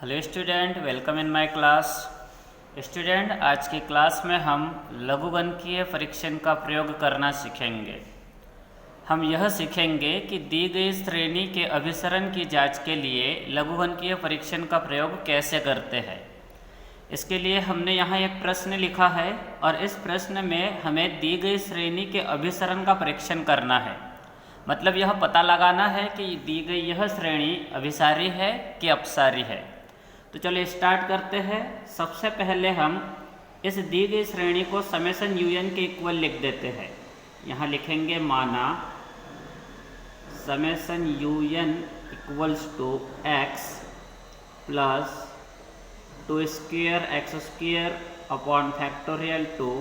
Hello student, welcome in my class. Student, आज की class में हम लघुगणकीय परीक्षण का प्रयोग करना सीखेंगे। हम यह सीखेंगे कि दी गई श्रेणी के अभिसरण की जांच के लिए लघुगणकीय परीक्षण का प्रयोग कैसे करते हैं। इसके लिए हमने यहाँ एक प्रश्न लिखा है और इस प्रश्न में हमें दी गई श्रेणी के अभिसरण का परीक्षण करना है। मतलब यह पता लगाना है कि दी गई यह श्रेणी अभिसारी है कि अपसारी है। तो चलिए स्टार्ट करते हैं। सबसे पहले हम इस दी गई श्रेणी को समेशन यूएन के इक्वल लिख देते हैं। यहाँ लिखेंगे माना summation u n equals to x plus 2 square x square upon factorial 2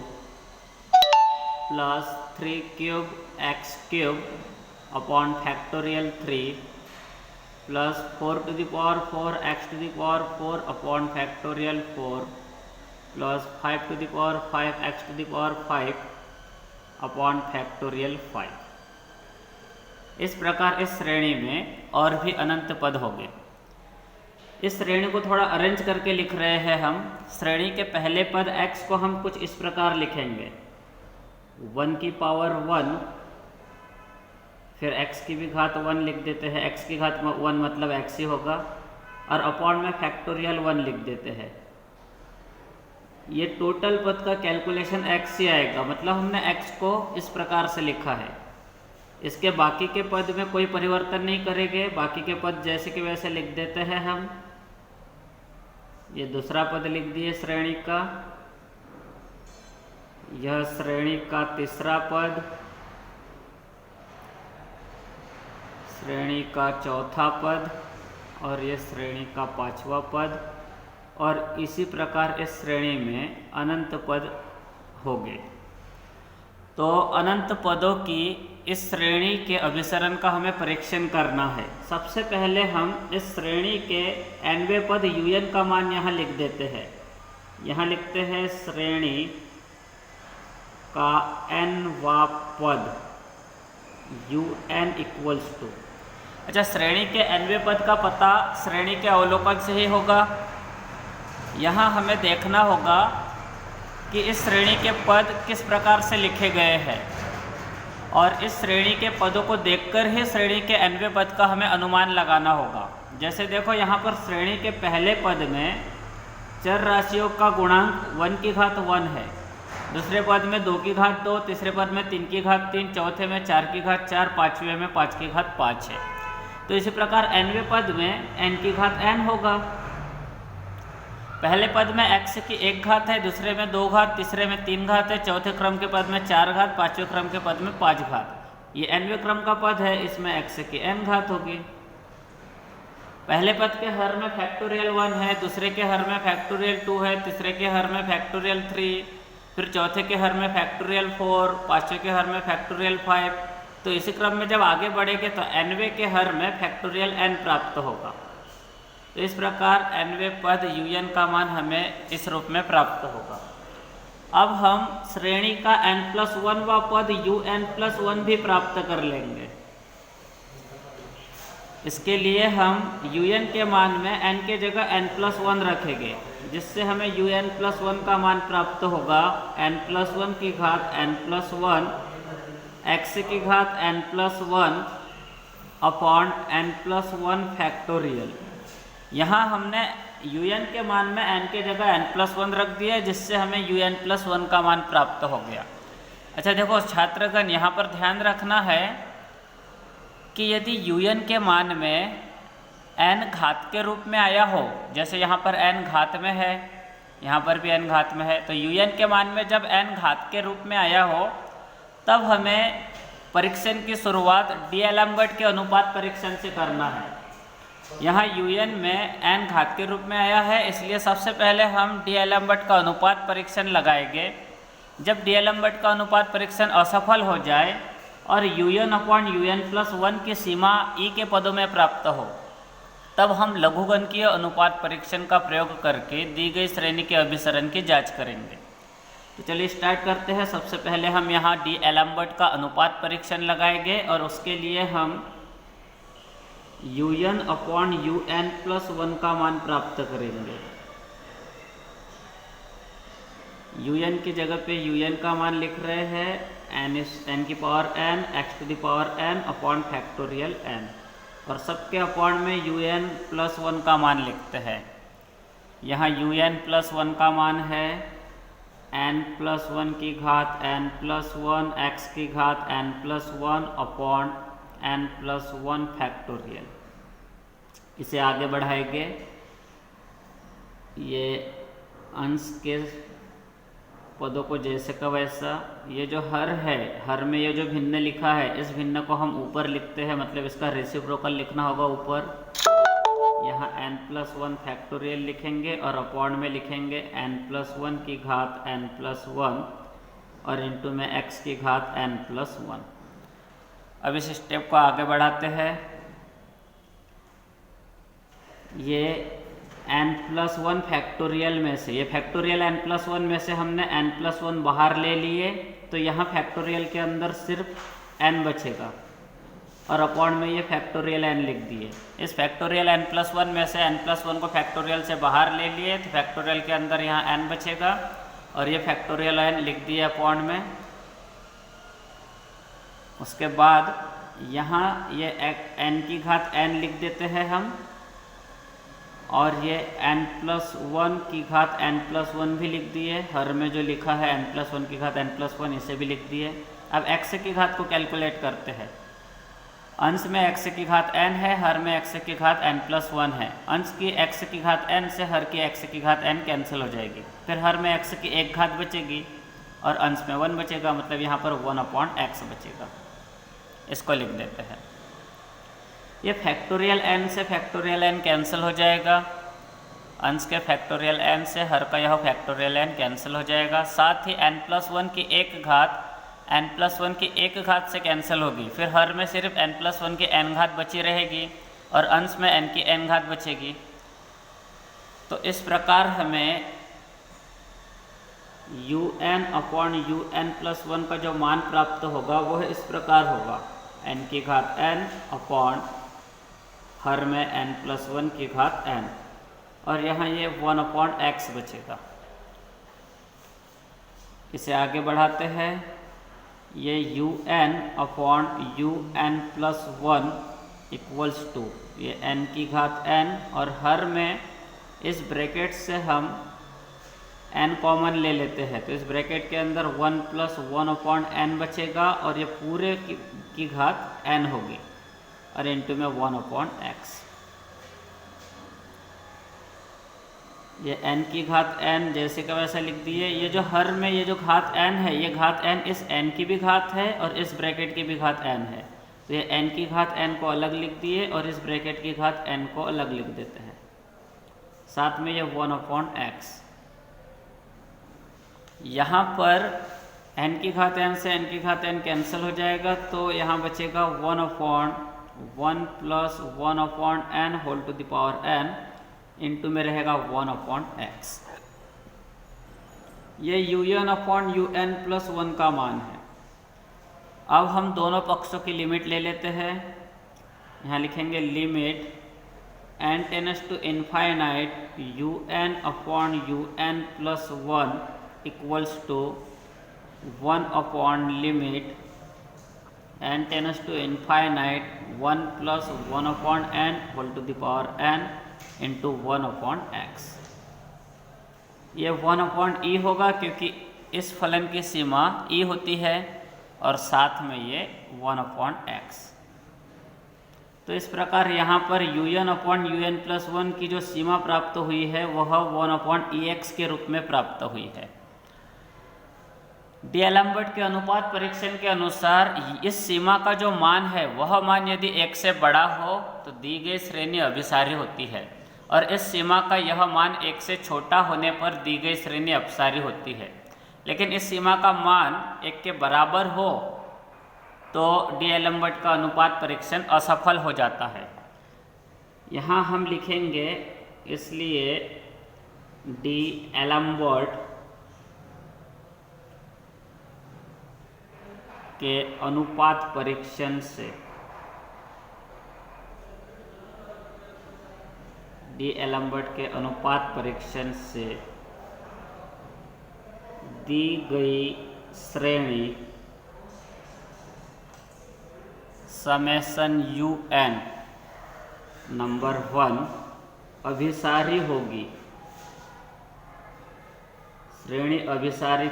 plus 3 cube x cube upon factorial 3 plus 4 to the power 4 x to the power 4 upon factorial 4 plus 5 to the power 5 x to the power 5 upon factorial 5। इस प्रकार इस श्रेणी में और भी अनंत पद होंगे। इस श्रेणी को थोड़ा अरेंज करके लिख रहे हैं हम। श्रेणी के पहले पद x को हम कुछ इस प्रकार लिखेंगे 1 की पावर 1, फिर x की भी घात 1 लिख देते हैं। x की घात 1 मतलब x ही होगा और अपॉन में फैक्टोरियल 1 लिख देते हैं। ये टोटल पद का कैलकुलेशन x ही आएगा। मतलब हमने x को इस प्रकार से लिखा है। इसके बाकी के पद में कोई परिवर्तन नहीं करेंगे, बाकी के पद जैसे कि वैसे लिख देते हैं हम। ये दूसरा पद लिख दिए श्रेणी का, यह श्रेणी का तीसरा पद, श्रेणी का चौथा पद और ये श्रेणी का पांचवा पद, और इसी प्रकार इस श्रेणी में अनंत पद होंगे। तो अनंत पदों की इस श्रेणी के अभिसरण का हमें परीक्षण करना है। सबसे पहले हम इस श्रेणी के nवें पद un का मान यहाँ लिख देते हैं। यहाँ लिखते हैं श्रेणी का nवां पद un इक्वल्स टू। अच्छा, श्रेणी के nवें पद का पता श्रेणी के अवलोकन से ही होगा। यहाँ हमें देखना होगा कि इस श्रेणी के पद किस प्रकार से लिखे गए हैं और इस श्रेणी के पदों को देखकर ही श्रेणी के nवें पद का हमें अनुमान लगाना होगा। जैसे देखो, यहाँ पर श्रेणी के पहले पद में चर राशियों का गुणांक 1 की घात 1 है, दूसरे पद में 2 की घात 2, तीसरे पद में 3 की घात 3, चौथे में 4 की घात 4, पाँचवें में 5 की घात 5 है। तो इसी प्रकार nवें पद में n की घात n होगा। पहले पद में x की 1 घात है, दूसरे में 2 घात, तीसरे में 3 घात है, चौथे क्रम के पद में 4 घात, पांचवें क्रम के पद में 5 घात। ये nवें क्रम का पद है, इसमें x की n घात होगी। पहले पद के हर में फैक्टोरियल 1 है, दूसरे के हर में फैक्टोरियल 2 है, तीसरे के हर में फैक्टोरियल 3, फिर चौथे के हर में फैक्टोरियल 4, पांचवें के हर में फैक्टोरियल 5। तो इसी क्रम में जब आगे बढ़ेंगे तो nवें के हर में फैक्टोरियल n प्राप्त होगा। तो इस प्रकार nवें पद un का मान हमें इस रूप में प्राप्त होगा। अब हम श्रेणी का n+1 वा पद un+1 भी प्राप्त कर लेंगे। इसके लिए हम un के मान में n के जगह n+1 रखेंगे, जिससे हमें un+1 का मान प्राप्त होगा n+1 की घात n+1 x की घात n+1 अपॉन n+1 फैक्टोरियल। यहाँ हमने un के मान में n के जगह n+1 रख दिया, जिससे हमें un+1 का मान प्राप्त हो गया। अच्छा देखो छात्रगण, यहाँ पर ध्यान रखना है कि यदि un के मान में n घात के रूप में आया हो, जैसे यहाँ पर n घात में है, यहाँ पर भी n घात में है, तो un के मान में जब n घात के रूप में आया हो तब हमें परीक्षण की शुरुआत डी-एलम्बर्ट के अनुपात परीक्षण से करना है। यहाँ un में n घात के रूप में आया है, इसलिए सबसे पहले हम डी-एलम्बर्ट का अनुपात परीक्षण लगाएंगे। जब डी-एलम्बर्ट का अनुपात परीक्षण असफल हो जाए और un/un+1 की सीमा e के पदों में प्राप्त हो, तब हम लघुगणकीय अनुपात परीक्षण का प्रयोग करके दी गई श्रेणी के अभिसरण की जांच करेंगे। तो चलिए स्टार्ट करते हैं। सबसे पहले हम यहाँ डी-एलम्बर्ट का अनुपात परीक्षण लगाएंगे और उसके लिए हम un अपॉन un प्लस 1 का मान प्राप्त करेंगे। un की जगह पे un का मान लिख रहे हैं n की power n x to the power n upon factorial n, और सबके अपॉन में un प्लस 1 का मान लिखते हैं। यहाँ un प्लस 1 का मान है n प्लस 1 की घात n प्लस 1 x की घात n plus 1 upon n plus 1 factorial. इसे आगे बढ़ाएंगे, ये अंश के पदों को जैसे का वैसा, ये जो हर है, हर में ये जो भिन्न लिखा है, इस भिन्न को हम ऊपर लिखते हैं, मतलब इसका रेसिप्रोकल लिखना होगा ऊपर। यहाँ n प्लस 1 फैक्टोरियल लिखेंगे और अपॉन में लिखेंगे n प्लस 1 की घात n प्लस 1 और इंटू में x की घात n प्लस 1। अब इस स्टेप को आगे बढ़ाते हैं। ये n प्लस 1 फैक्टोरियल में से, ये फैक्टोरियल n प्लस 1 में से हमने n प्लस 1 बाहर ले लिए, तो यहाँ फैक्टोरियल के अंदर सिर्फ n बचेगा और अपॉन में ये फैक्टोरियल n लिख दिए। इस फैक्टोरियल n प्लस 1 में से n प्लस 1 को फैक्टोरियल से बाहर ले लिए, तो फैक्टोरियल के अंदर यहाँ n बचेगा और ये फैक्टोरियल n लिख दिए अपॉन में। उसके बाद यहाँ ये n की घात n लिख देते हैं हम, और ये n प्लस 1 की घात n प्लस 1 भी लिख दिए। हर में जो लिखा है n प्लस 1 की घात n प्लस 1, इसे भी लिख दिए। अब x की घात को कैलकुलेट करते हैं। अंश में x की घात n है, हर में x की घात n प्लस 1 है। अंश की x की घात n से हर की x की घात n कैंसिल हो जाएगी, फिर हर में x की एक घात बचेगी और अंश में 1 बचेगा, मतलब यहाँ पर 1 अपॉन x बचेगा। इसको लिख देते हैं। ये फैक्टोरियल n से फैक्टोरियल n कैंसिल हो जाएगा, अंश के फैक्टोरियल n से हर का यह फैक्टोरियल n कैंसिल हो जाएगा। साथ ही n प्लस 1 की एक घात n प्लस 1 की एक घात से कैंसिल होगी, फिर हर में सिर्फ n प्लस 1 की n घात बची रहेगी और अंश में n की n घात बचेगी। तो इस प्रकार हमें un अपॉन un प्लस 1 का जो मान प्राप्त होगा वह इस प्रकार होगा, n की घात n अपॉन हर में n प्लस 1 की घात n, और यहाँ ये 1 अपॉन x बचेगा। इसे आगे बढ़ाते हैं। ये un upon un plus 1 equals to ये n की घात n, और हर में इस ब्रैकेट से हम n कॉमन ले लेते हैं, तो इस ब्रैकेट के अंदर 1 प्लस 1 अपॉन n बचेगा और ये पूरे की घात n होगी और इंटू में 1 अपॉन x। ये n की घात n जैसे का वैसा लिख दिए। ये जो हर में ये जो घात n है, ये घात n इस n की भी घात है और इस ब्रैकेट की भी घात n है, तो ये n की घात n को अलग लिख दिए और इस ब्रैकेट की घात n को अलग लिख देते हैं। साथ में ये 1 अपॉन x। यहाँ पर n की घात n से n की घात n कैंसिल हो जाएगा, तो यहाँ बचेगा 1 upon 1 plus 1 upon n whole to the power n, into में रहेगा 1 अपॉन x। ये un अपॉन un प्लस 1 का मान है। अब हम दोनों पक्षों की लिमिट ले लेते हैं। यहाँ लिखेंगे limit n tends to infinite un upon un plus 1 equals to 1 upon limit n tends to infinite 1 plus 1 upon n whole to the power n into 1 upon x। ये 1 अपॉन e होगा क्योंकि इस फलन की सीमा e होती है और साथ में ये 1 अपॉन x। तो इस प्रकार यहाँ पर un अपॉन un प्लस 1 की जो सीमा प्राप्त हुई है वह 1 अपॉन ex के रूप में प्राप्त हुई है। डीएलम्बर्ट के अनुपात परीक्षण के अनुसार इस सीमा का जो मान है वह मान यदि 1 से बड़ा हो तो दी गई श्रेणी अभिसारी होती है, और इस सीमा का यह मान 1 से छोटा होने पर दी गई श्रेणी अपसारी होती है। लेकिन इस सीमा का मान 1 के बराबर हो तो डीएलम्बर्ट का अनुपात परीक्षण असफल हो जाता है। यहाँ हम लिखेंगे इसलिए डीएलम्बर्ट के अनुपात परीक्षण से डी एलम्बर्ट के अनुपात परीक्षण से दी गई श्रेणी समेशन UN नंबर 1 अभिसारी होगी। श्रेणी अभिसारी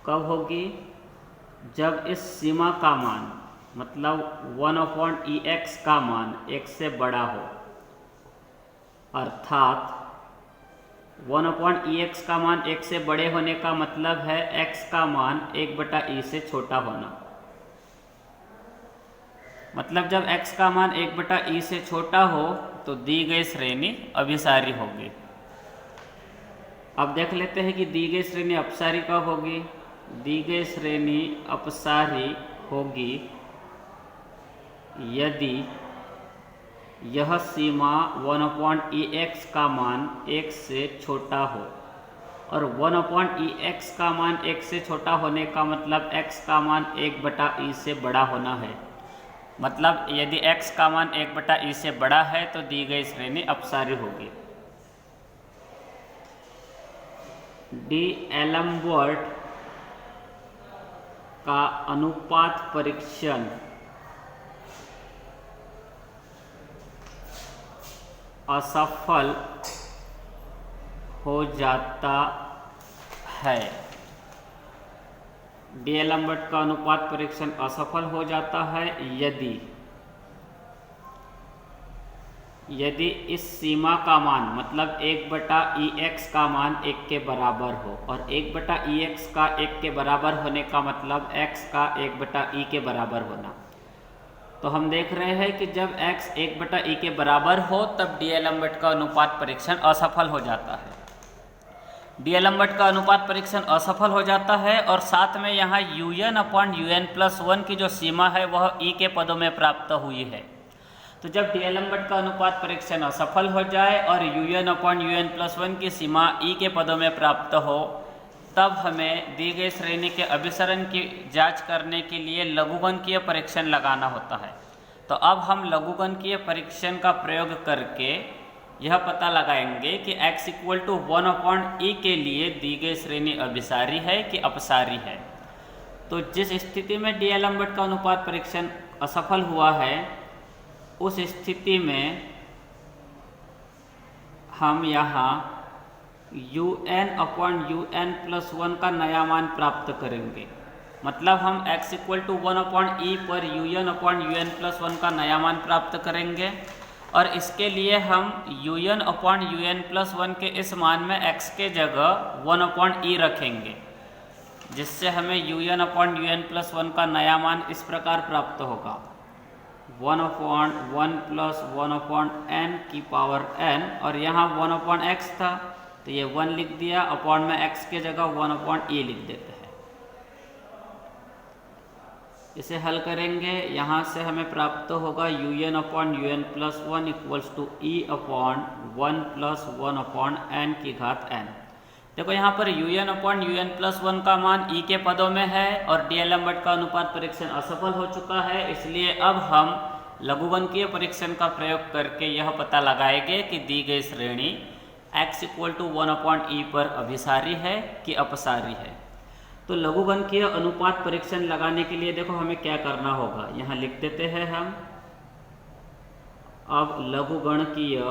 कब होगी? जब इस सीमा का मान मतलब 1/EX का मान 1 से बड़ा हो, अर्थात 1/EX का मान 1 से बड़े होने का मतलब है x का मान 1/E से छोटा होना। मतलब जब x का मान 1/E से छोटा हो तो दी गई श्रेणी अभिसारी होगी। अब देख लेते हैं कि दी गई श्रेणी अपसारी कब होगी। दी गई श्रेणी अपसारी होगी यदि यह सीमा 1/EX का मान 1 से छोटा हो, और 1/EX का मान 1 से छोटा होने का मतलब x का मान 1/E से बड़ा होना है। मतलब यदि x का मान 1/E से बड़ा है तो दी गई श्रेणी अपसारी होगी। डी एलम्बर्ट का अनुपात परीक्षण असफल हो जाता है। डी एलम्बर्ट का अनुपात परीक्षण असफल हो जाता है यदि इस सीमा का मान मतलब 1/EX का मान 1 के बराबर हो, और 1/EX का 1 के बराबर होने का मतलब x का 1/E के बराबर होना। तो हम देख रहे हैं कि जब x 1/E के बराबर हो तब डी एलम्बर्ट का अनुपात परीक्षण असफल हो जाता है। डी एलम्बर्ट का अनुपात परीक्षण असफल हो जाता है और साथ में यहाँ UN/UN+1 की जो सीमा है वह e के पदों में प्राप्त हुई है। तो जब डी एलम्बर्ट का अनुपात परीक्षण असफल हो जाए और UN/UN+1 की सीमा e के पदों में प्राप्त हो, तब हमें दी गई श्रेणी के अभिसरण की जांच करने के लिए लघुगणकीय परीक्षण लगाना होता है। तो अब हम लघुगणकीय परीक्षण का प्रयोग करके यह पता लगाएंगे कि x = 1/E के लिए दी गई श्रेणी अभिसारी है कि अपसारी है। तो जिस स्थिति में डी एलम्बर्ट का अनुपात परीक्षण असफल हुआ है, उस स्थिति में हम यहाँ UN/UN+1 का नया मान प्राप्त करेंगे। मतलब हम x = 1/E पर UN/UN+1 का नया मान प्राप्त करेंगे, और इसके लिए हम UN/UN+1 के इस मान में x के जगह 1/E रखेंगे, जिससे हमें UN/UN+1 का नया मान इस प्रकार प्राप्त होगा 1/1 + 1/n की पावर n, और यहाँ 1/x था तो ये 1 लिख दिया, अपॉन में x के जगह 1/E लिख देते हैं। इसे हल करेंगे, यहाँ से हमें प्राप्त होगा UN/UN+1 = E/1 + 1/n की घात n। देखो यहाँ पर UN/UN+1 का मान e के पदों में है और डी एलम्बर्ट का अनुपात परीक्षण असफल हो चुका है, इसलिए अब हम लघुगणकीय परीक्षण का प्रयोग करके यह पता लगाएंगे कि दी गई श्रेणी x = 1/E पर अभिसारी है कि अपसारी है। तो लघुगणकीय अनुपात परीक्षण लगाने के लिए देखो हमें क्या करना होगा, यहाँ लिख देते हैं हम। अब लघुगणकीय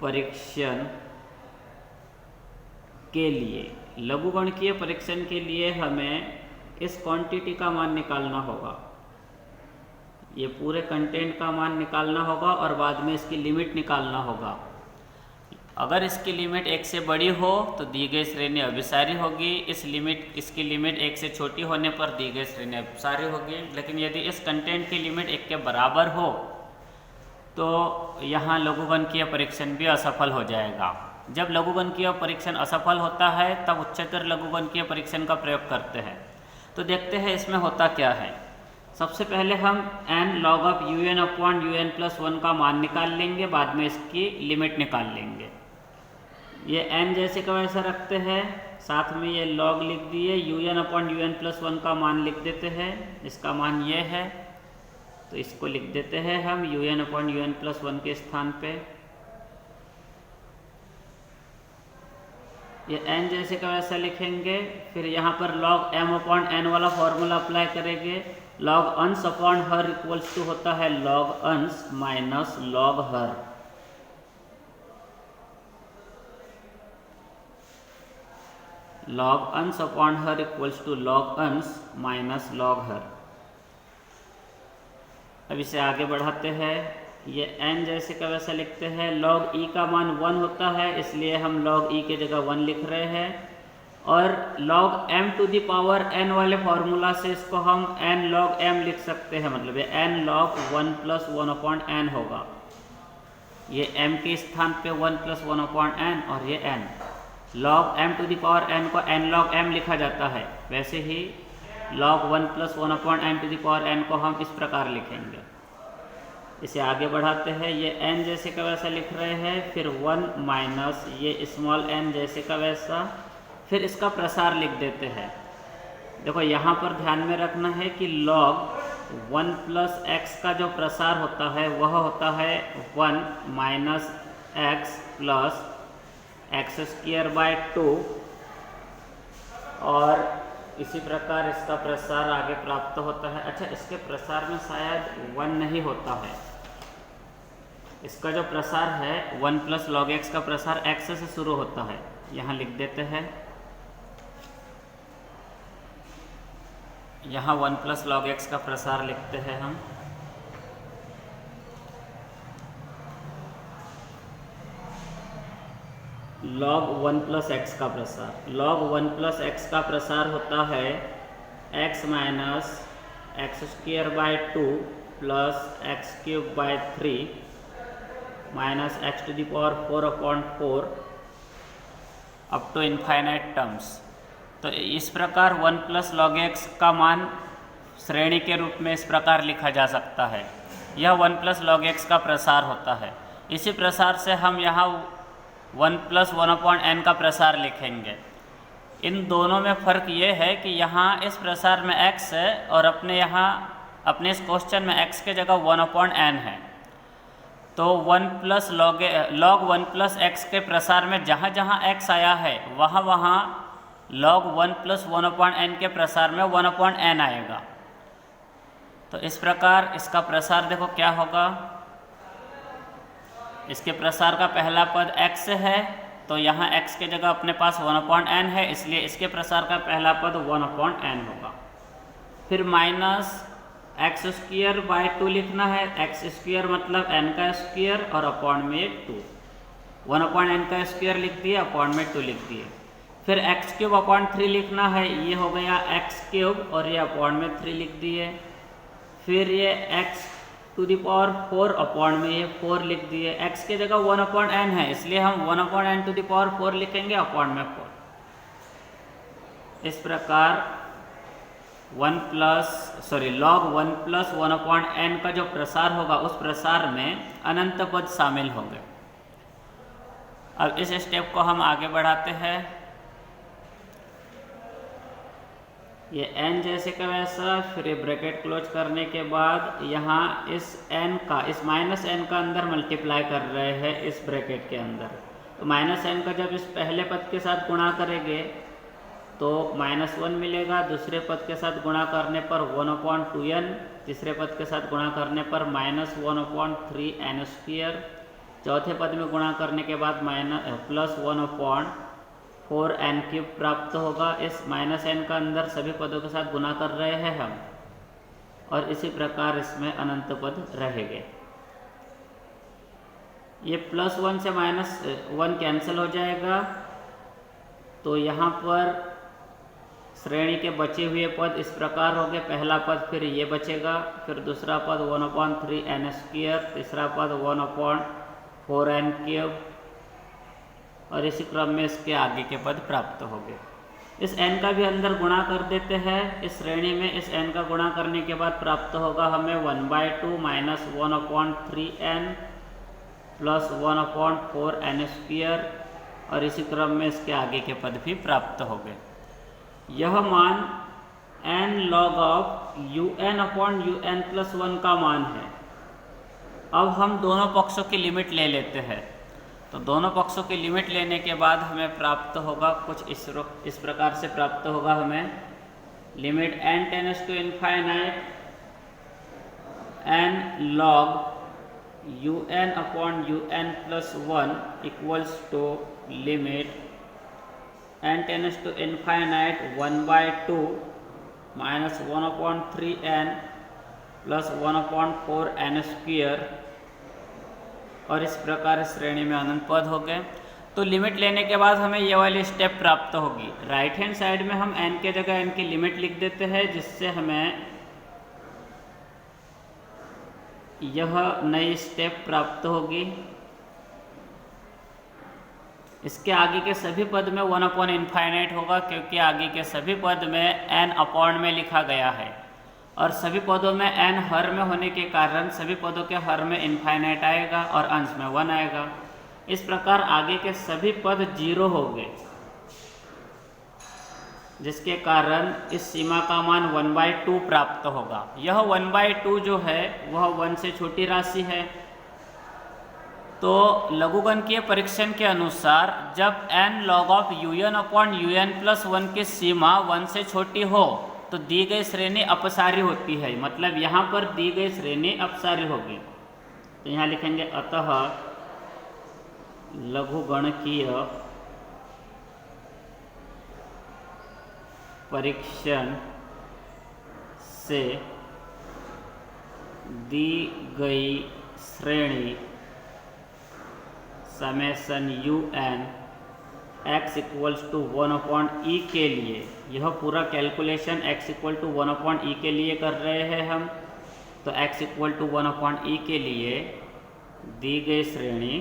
परीक्षण के लिए हमें इस क्वांटिटी का मान निकालना होगा, ये पूरे कंटेंट का मान निकालना होगा और बाद में इसकी लिमिट निकालना होगा। अगर इसकी लिमिट 1 से बड़ी हो तो दी गई श्रेणी अभिसारी होगी, इसकी लिमिट 1 से छोटी होने पर दी गई श्रेणी अपसारी होगी। लेकिन यदि इस कंटेंट की लिमिट 1 के बराबर हो तो यहाँ लघुगणकीय परीक्षण भी असफल हो जाएगा। जब लघुगणकीय परीक्षण असफल होता है तब उच्चतर लघुगणकीय परीक्षण का प्रयोग करते हैं। तो देखते हैं इसमें होता क्या है। सबसे पहले हम n log of UN/UN+1 का मान निकाल लेंगे, बाद में इसकी लिमिट निकाल लेंगे। ये n जैसे का वैसा रखते हैं, साथ में ये log लिख दिए, UN/UN+1 का मान लिख देते हैं, इसका मान ये है। तो इसको लिख देते हैं हम un/un+1 के स्थान पे। ये n जैसे का वैसा लिखेंगे। फिर यहाँ पर log m/n वाला फॉर्मूला अप्लाई करेंगे। log अंश अपॉन हर इक्वल्स टू होता है log अंश माइनस log हर। log अंश अपॉन हर इक्वल्स टू log अंश माइनस log हर। अब इसे आगे बढ़ाते हैं। ये n जैसे का वैसा लिखते हैं। log e का मान 1 होता है, इसलिए हम log e के जगह 1 लिख रहे हैं। और log m⁴n वाले फॉर्मूला से इसको हम n log m लिख सकते हैं, मतलब ये n log 1+1/n होगा। ये m के स्थान पे 1+1/n और ये n। log m⁴n को n log m लिखा जाता है, वैसे ही log 1+1/n को हम इस प्रकार लिखेंगे। इसे आगे बढ़ाते हैं। ये n जैसे का वैसा लिख रहे हैं, फिर 1 माइनस ये स्मॉल n जैसे का वैसा, फिर इसका प्रसार लिख देते हैं। देखो यहाँ पर ध्यान में रखना है कि log 1+x का जो प्रसार होता है वह होता है 1 माइनस x प्लस x²/2, और इसी प्रकार इसका प्रसार आगे प्राप्त होता है। अच्छा, इसके प्रसार में शायद 1 नहीं होता है। इसका जो प्रसार है 1+ log x का प्रसार x से शुरू होता है, यहाँ लिख देते हैं। यहाँ 1+ log x का प्रसार लिखते हैं हम। log 1+x का प्रसार, log 1+x का प्रसार होता है x minus x² plus x³ minus x⁴/4 up to infinite terms. तो इस प्रकार 1+ log x का मान श्रेणी के रूप में इस प्रकार लिखा जा सकता है। यह 1+ log x का प्रसार होता है। इसी प्रसार से हम यहाँ 1+1/n का प्रसार लिखेंगे। इन दोनों में फ़र्क ये है कि यहाँ इस प्रसार में x है और अपने इस क्वेश्चन में x के जगह 1/n है। तो 1+ log 1+x के प्रसार में जहाँ जहाँ x आया है वहाँ log 1+1/n के प्रसार में 1/n आएगा। तो इस प्रकार इसका प्रसार देखो क्या होगा। इसके प्रसार का पहला पद x है, तो यहाँ x के जगह अपने पास 1/n है, इसलिए इसके प्रसार का पहला पद 1/n होगा। फिर माइनस x² लिखना है। x² मतलब n का स्क्वायर और अपॉन में 2। 1/n का स्क्वायर लिख दिए, अपॉन में 2 लिख दिए। फिर x³ लिखना है, ये हो गया x³ और ये अपॉन में 3 लिख दिए। फिर ये x⁴ अपॉन में ये 4 लिख दिए। x के जगह 1/n है, इसलिए हम 1/n⁴ लिखेंगे अपॉन में 4। इस प्रकार log 1+1/n का जो प्रसार होगा उस प्रसार में अनंत पद शामिल होंगे। अब इस स्टेप को हम आगे बढ़ाते हैं। ये n जैसे का वैसा, फिर ये ब्रैकेट क्लोज करने के बाद यहाँ इस माइनस n का अंदर मल्टीप्लाई कर रहे हैं इस ब्रैकेट के अंदर। तो -n का जब इस पहले पद के साथ गुणा करेंगे तो -1 मिलेगा। दूसरे पद के साथ गुणा करने पर 1/2n, तीसरे पद के साथ गुणा करने पर -1/3n², चौथे पद में गुणा करने के बाद +1/4n³ प्राप्त होगा। इस -n का अंदर सभी पदों के साथ गुणा कर रहे हैं हम, और इसी प्रकार इसमें अनंत पद रहेंगे। ये +1 से -1 कैंसिल हो जाएगा, तो यहाँ पर श्रेणी के बचे हुए पद इस प्रकार हो गए। पहला पद फिर ये बचेगा, फिर दूसरा पद 1/3n², तीसरा पद 1/4n³, और इसी क्रम में इसके आगे के पद प्राप्त हो गए। इस n का भी अंदर गुणा कर देते हैं। इस श्रेणी में इस n का गुणा करने के बाद प्राप्त होगा हमें 1/2 माइनस 1/3n प्लस 1/4n², और इसी क्रम में इसके आगे के पद भी प्राप्त हो गए। यह मान n log of un upon un+1 का मान है। अब हम दोनों पक्षों की लिमिट ले लेते हैं। तो दोनों पक्षों की लिमिट लेने के बाद हमें प्राप्त होगा कुछ इस प्रकार से प्राप्त होगा हमें limit n tends to infinite n log un upon un+1 equals to limit n tends to infinite 1/2 minus 1/3n plus 1/4n²। और इस प्रकार श्रेणी में अनंत पद हो गए। तो लिमिट लेने के बाद हमें ये वाली स्टेप प्राप्त होगी। राइट हैंड साइड में हम n के जगह n की लिमिट लिख देते हैं, जिससे हमें यह नई स्टेप प्राप्त होगी। इसके आगे के सभी पद में 1/∞ होगा, क्योंकि आगे के सभी पद में n अपॉन में लिखा गया है और सभी पदों में n हर में होने के कारण सभी पदों के हर में इनफाइनाइट आएगा और अंश में 1 आएगा। इस प्रकार आगे के सभी पद 0 हो गए, जिसके कारण इस सीमा का मान 1/2 प्राप्त होगा। यह 1/2 जो है वह 1 से छोटी राशि है। तो लघुगणकीय परीक्षण के अनुसार जब n log of un upon un+1 की सीमा 1 से छोटी हो तो दी गई श्रेणी अपसारी होती है। मतलब यहाँ पर दी गई श्रेणी अपसारी होगी। तो यहाँ लिखेंगे अतः लघुगणकीय परीक्षण से दी गई श्रेणी summation un x equals to 1/e के लिए, यह पूरा calculation x equal to 1/e के लिए कर रहे हैं हम। तो x इक्वल टू 1/e के लिए दी गई श्रेणी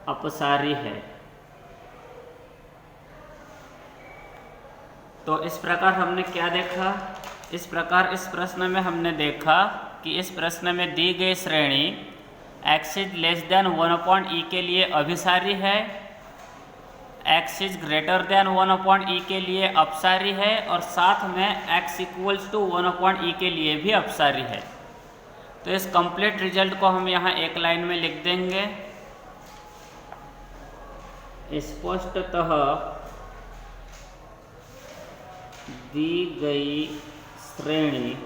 अपसारी है। तो इस प्रकार हमने क्या देखा? इस प्रकार इस प्रश्न में हमने देखा कि इस प्रश्न में दी गई श्रेणी x is less than 1/e के लिए अभिसारी है, x is greater than 1/e के लिए अपसारी है और साथ में x इक्वल्स टू 1/e के लिए भी अपसारी है। तो इस कंप्लीट रिजल्ट को हम यहाँ एक लाइन में लिख देंगे। स्पष्टतः दी गई श्रेणी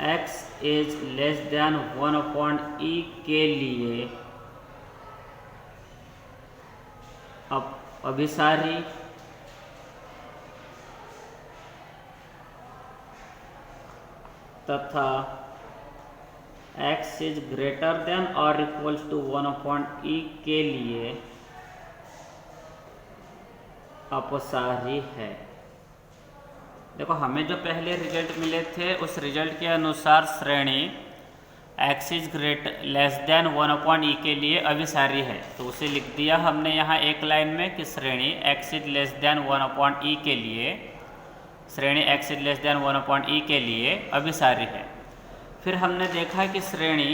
x is less than 1/e के लिए अभिसारी तथा x इज ग्रेटर देन और इक्वल्स टू 1/e के लिए अपसारी है। देखो, हमें जो पहले रिजल्ट मिले थे उस रिजल्ट के अनुसार श्रेणी x is less than 1/e के लिए अभिसारी है। तो उसे लिख दिया हमने यहाँ एक लाइन में कि श्रेणी x is less than 1/e के लिए x is less than 1/e के लिए अभिसारी है। फिर हमने देखा कि श्रेणी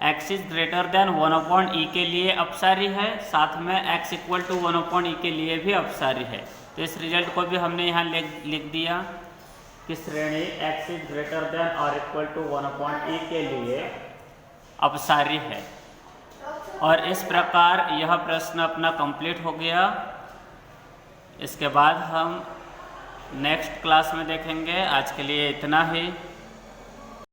x is greater than 1/e के लिए अपसारी है, साथ में x इक्वल टू 1/e के लिए भी अपसारी है। तो इस रिजल्ट को भी हमने यहाँ लिख दिया कि श्रेणी x इज ग्रेटर देन और इक्वल टू 1/e के लिए अपसारी है। और इस प्रकार यह प्रश्न अपना कंप्लीट हो गया। इसके बाद हम नेक्स्ट क्लास में देखेंगे। आज के लिए इतना ही।